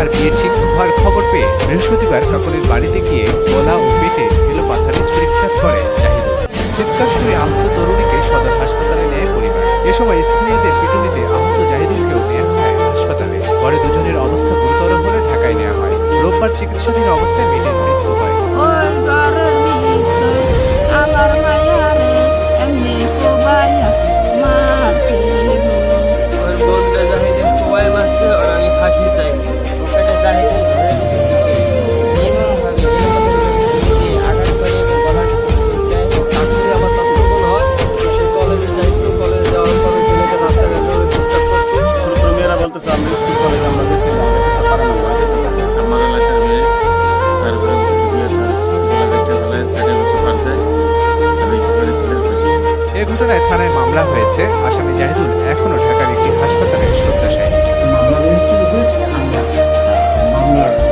তার বিয়ে ঠিক হওয়ার খবর পেয়ে বৃহস্পতিবার কাকলির বাড়িতে গিয়ে গলা ও পেটে এলোপাথাড়ি ছুরিকাঘাত করে জাহিদুল। চিৎকার শুনে আহত তরুণীকে সদর হাসপাতালে নেয় পরিবার। এ সময় স্থানীয়দের পিটুনিতে আহত জাহিদুলকেও নেওয়া হয় হাসপাতালে। পরে দুজনের অবস্থা গুরুতর হলে ঢাকায় নেওয়া হয়। রোববার চিকিৎসাধীন অবস্থায় মেয়েটির মৃত্যু হয়। এ ঘটনায় থানায় মামলা হয়েছে। আসামি জাহিদুল এখনো ঢাকার একটি হাসপাতালে শয্যাশায়ী। মামলার